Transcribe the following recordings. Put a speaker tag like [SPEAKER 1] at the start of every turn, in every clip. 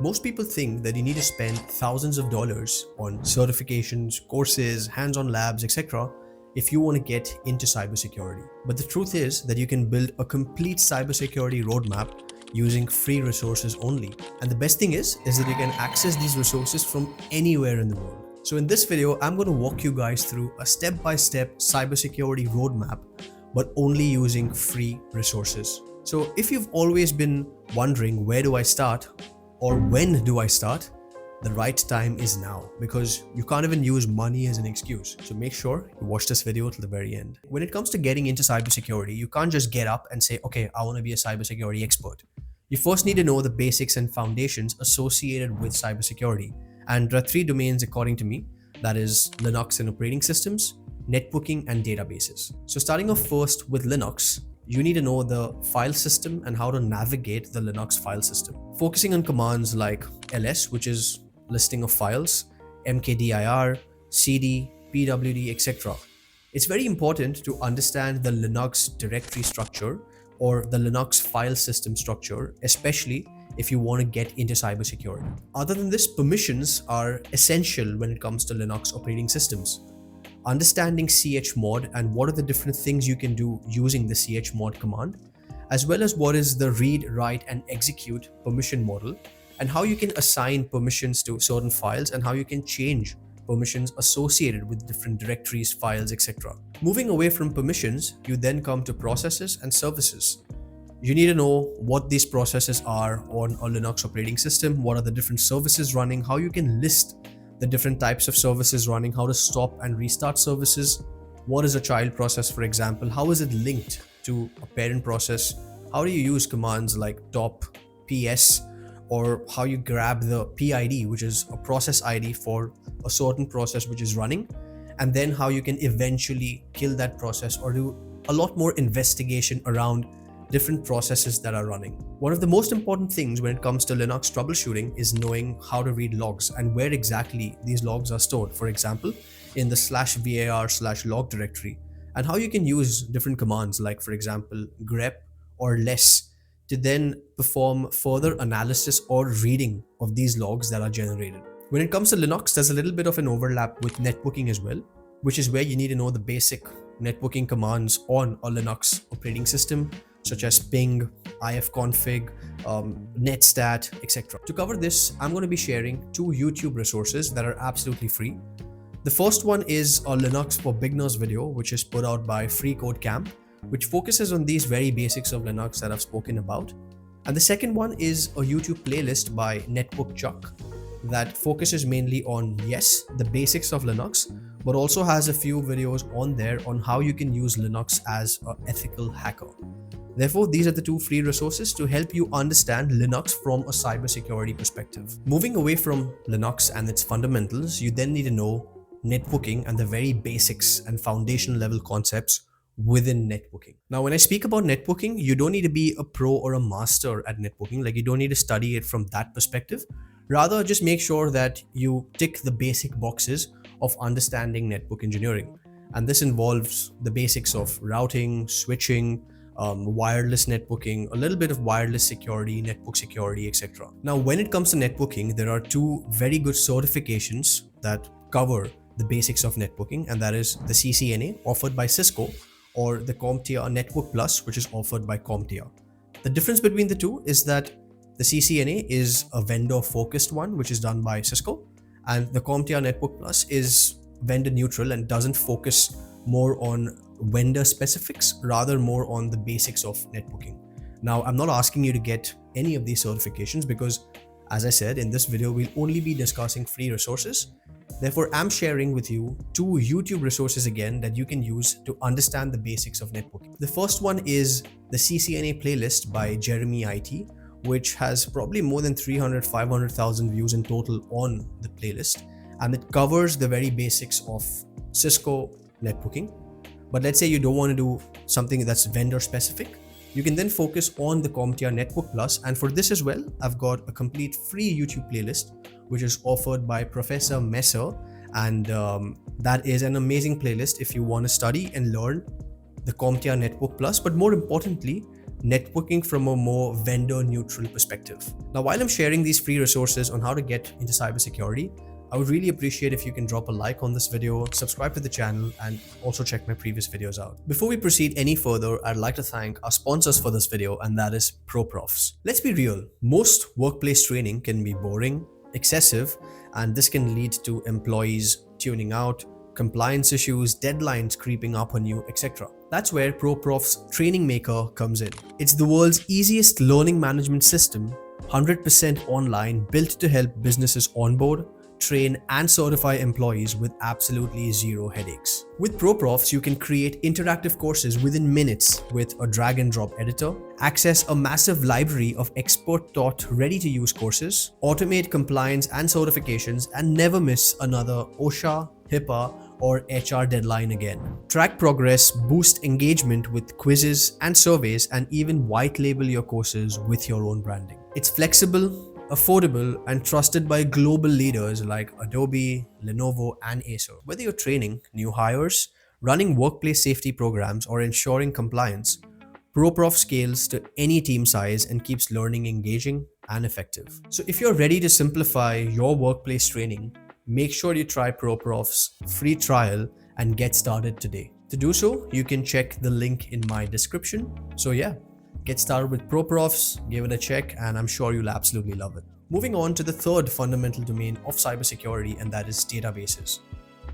[SPEAKER 1] Most people think that you need to spend thousands of dollars on certifications, courses, hands-on labs, etc. if you want to get into cybersecurity. But the truth is that you can build a complete cybersecurity roadmap using free resources only. And the best thing is that you can access these resources from anywhere in the world. So in this video, I'm going to walk you guys through a step-by-step cybersecurity roadmap, but only using free resources. So if you've always been wondering where do I start or when do I start, the right time is now, because you can't even use money as an excuse. So make sure you watch this video till the very end. When it comes to getting into cybersecurity, you can't just get up and say, okay, I want to be a cybersecurity expert. You first need to know the basics and foundations associated with cybersecurity. And there are three domains according to me, that is Linux and operating systems, networking, and databases. So starting off first with Linux, you need to know the file system and how to navigate the Linux file system. Focusing on commands like ls, which is listing of files, mkdir, cd, pwd, etc. It's very important to understand the Linux directory structure or the Linux file system structure, especially if you want to get into cybersecurity. Other than this, permissions are essential when it comes to Linux operating systems. Understanding chmod and what are the different things you can do using the chmod command, as well as what is the read, write, and execute permission model, and how you can assign permissions to certain files and how you can change permissions associated with different directories, files, etc. Moving away from permissions, you then come to processes and services. You need to know what these processes are on a Linux operating system, what are the different services running, how you can list the different types of services running, how to stop and restart services, what is a child process, for example, how is it linked to a parent process, how do you use commands like top, ps, or how you grab the PID, which is a process ID for a certain process which is running, and then how you can eventually kill that process or do a lot more investigation around different processes that are running. One of the most important things when it comes to Linux troubleshooting is knowing how to read logs and where exactly these logs are stored. For example, in the /var/log directory, and how you can use different commands like, for example, grep or less to then perform further analysis or reading of these logs that are generated. When it comes to Linux, there's a little bit of an overlap with networking as well, which is where you need to know the basic networking commands on a Linux operating system, such as ping, ifconfig, netstat, etc. To cover this, I'm going to be sharing two YouTube resources that are absolutely free. The first one is a Linux for Beginners video, which is put out by Free Code Camp, which focuses on these very basics of Linux that I've spoken about. And the second one is a YouTube playlist by Network Chuck that focuses mainly on, yes, the basics of Linux, but also has a few videos on there on how you can use Linux as an ethical hacker. Therefore, these are the two free resources to help you understand Linux from a cybersecurity perspective. Moving away from Linux and its fundamentals, you then need to know networking and the very basics and foundational level concepts within networking. Now, when I speak about networking, you don't need to be a pro or a master at networking. Like, you don't need to study it from that perspective. Rather, just make sure that you tick the basic boxes of understanding network engineering. And this involves the basics of routing, switching, wireless networking, a little bit of wireless security, network security, etc. Now, when it comes to networking, there are two very good certifications that cover the basics of networking, and that is the CCNA offered by Cisco or the CompTIA Network Plus, which is offered by CompTIA. The difference between the two is that the CCNA is a vendor-focused one, which is done by Cisco, and the CompTIA Network Plus is vendor neutral and doesn't focus more on vendor specifics, rather more on the basics of networking. Now, I'm not asking you to get any of these certifications because, as I said, in this video, we'll only be discussing free resources. Therefore, I'm sharing with you two YouTube resources again that you can use to understand the basics of networking. The first one is the CCNA playlist by Jeremy IT, which has probably more than 300,000-500,000 views in total on the playlist. And it covers the very basics of Cisco networking. But let's say you don't want to do something that's vendor specific. You can then focus on the CompTIA Network Plus. And for this as well, I've got a complete free YouTube playlist, which is offered by Professor Messer. And that is an amazing playlist if you want to study and learn the CompTIA Network Plus, but more importantly, networking from a more vendor neutral perspective. Now, while I'm sharing these free resources on how to get into cybersecurity, I would really appreciate if you can drop a like on this video, subscribe to the channel, and also check my previous videos out. Before we proceed any further, I'd like to thank our sponsors for this video, and that is ProProfs. Let's be real, most workplace training can be boring, excessive, and this can lead to employees tuning out, compliance issues, deadlines creeping up on you, etc. That's where ProProf's Training Maker comes in. It's the world's easiest learning management system, 100% online, built to help businesses onboard, train, and certify employees with absolutely zero headaches. With ProProfs, you can create interactive courses within minutes with a drag and drop editor, access a massive library of expert-taught, ready-to-use courses, automate compliance and certifications, and never miss another OSHA, HIPAA, or HR deadline again. Track progress, boost engagement with quizzes and surveys, and even white label your courses with your own branding. It's flexible, affordable, and trusted by global leaders like Adobe, Lenovo, and Acer. Whether you're training new hires, running workplace safety programs, or ensuring compliance, ProProf scales to any team size and keeps learning engaging and effective. So if you're ready to simplify your workplace training, make sure you try ProProf's free trial and get started today. To do so, you can check the link in my description. So yeah, get started with ProProfs, give it a check, and I'm sure you'll absolutely love it. Moving on to the third fundamental domain of cybersecurity, and that is databases.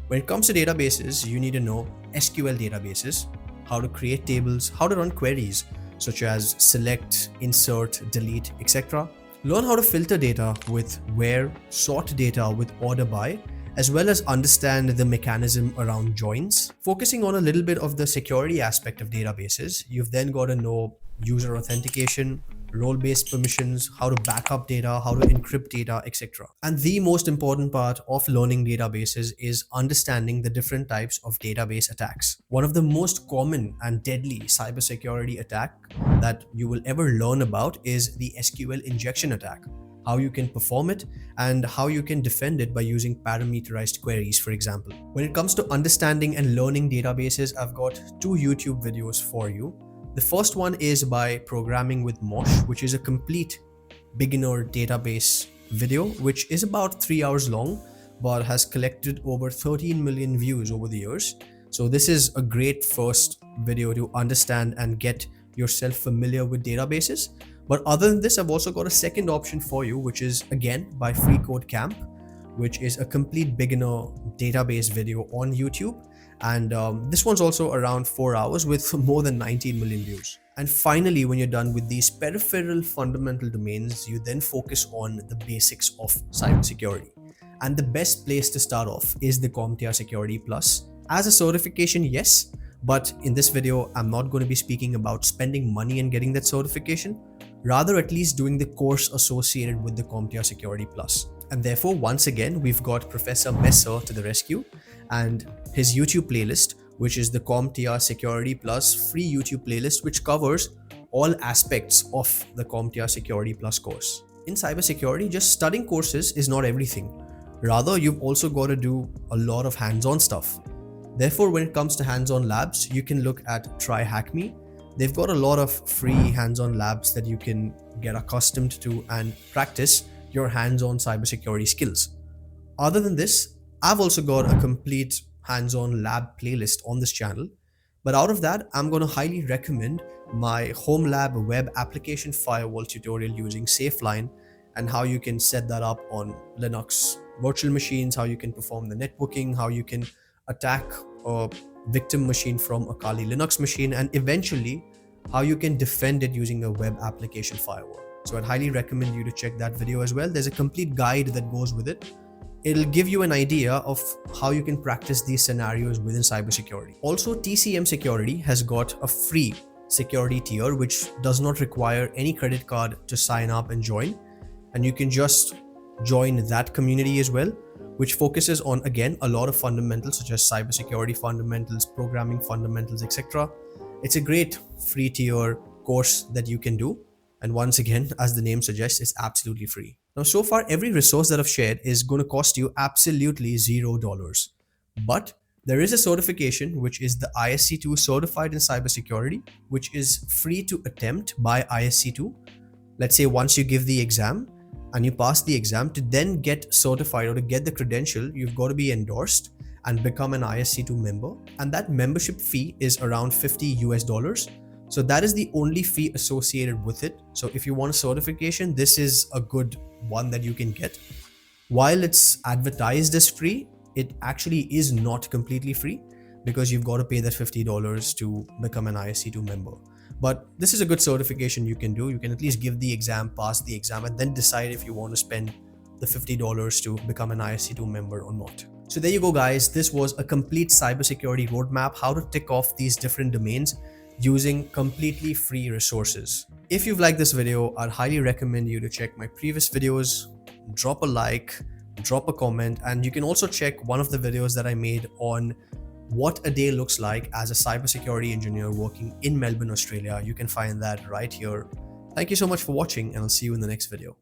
[SPEAKER 1] When it comes to databases, you need to know SQL databases, how to create tables, how to run queries such as select, insert, delete, etc. Learn how to filter data with where, sort data with order by, as well as understand the mechanism around joins. Focusing on a little bit of the security aspect of databases, you've then got to know user authentication, role-based permissions, how to back up data, how to encrypt data, etc. And the most important part of learning databases is understanding the different types of database attacks. One of the most common and deadly cybersecurity attack that you will ever learn about is the SQL injection attack, how you can perform it, and how you can defend it by using parameterized queries, for example. When it comes to understanding and learning databases, I've got two YouTube videos for you. The first one is by Programming with Mosh, which is a complete beginner database video, which is about 3 hours long, but has collected over 13 million views over the years. So this is a great first video to understand and get yourself familiar with databases. But other than this, I've also got a second option for you, which is again by FreeCodeCamp, which is a complete beginner database video on YouTube. And this one's also around 4 hours with more than 19 million views. And finally, when you're done with these peripheral fundamental domains, you then focus on the basics of cybersecurity. And the best place to start off is the CompTIA Security Plus. As a certification, yes, but in this video, I'm not going to be speaking about spending money and getting that certification, rather at least doing the course associated with the CompTIA Security Plus. And therefore, once again, we've got Professor Messer to the rescue and his YouTube playlist, which is the CompTIA Security Plus free YouTube playlist, which covers all aspects of the CompTIA Security Plus course. In cybersecurity, just studying courses is not everything. Rather, you've also got to do a lot of hands-on stuff. Therefore, when it comes to hands-on labs, you can look at TryHackMe. They've got a lot of free hands-on labs that you can get accustomed to and practice your hands-on cybersecurity skills. Other than this, I've also got a complete hands-on lab playlist on this channel. But out of that, I'm going to highly recommend my home lab web application firewall tutorial using SafeLine and how you can set that up on Linux virtual machines, how you can perform the networking, how you can attack a victim machine from a Kali Linux machine, and eventually how you can defend it using a web application firewall. So I'd highly recommend you to check that video as well. There's a complete guide that goes with it. It'll give you an idea of how you can practice these scenarios within cybersecurity. Also, TCM Security has got a free security tier which does not require any credit card to sign up and join. And you can just join that community as well, which focuses on, again, a lot of fundamentals such as cybersecurity fundamentals, programming fundamentals, etc. It's a great free tier course that you can do. And once again, as the name suggests, it's absolutely free. Now, so far, every resource that I've shared is going to cost you absolutely $0. But There is a certification which is the ISC2 Certified in Cybersecurity, which is free to attempt by ISC2. Let's say once you give the exam and you pass the exam, to then get certified or to get the credential, you've got to be endorsed and become an ISC2 member. And that membership fee is around $50 US. So that is the only fee associated with it. So if you want a certification, this is a good one that you can get. While it's advertised as free, it actually is not completely free, because you've got to pay that $50 to become an ISC2 member. But this is a good certification you can do. You can at least give the exam, pass the exam, and then decide if you want to spend the $50 to become an ISC2 member or not. So there you go, guys. This was a complete cybersecurity roadmap, how to tick off these different domains using completely free resources. If you've liked this video, I'd highly recommend you to check my previous videos, drop a like, drop a comment, and you can also check one of the videos that I made on what a day looks like as a cybersecurity engineer working in Melbourne, Australia. You can find that right here. Thank you so much for watching, and I'll see you in the next video.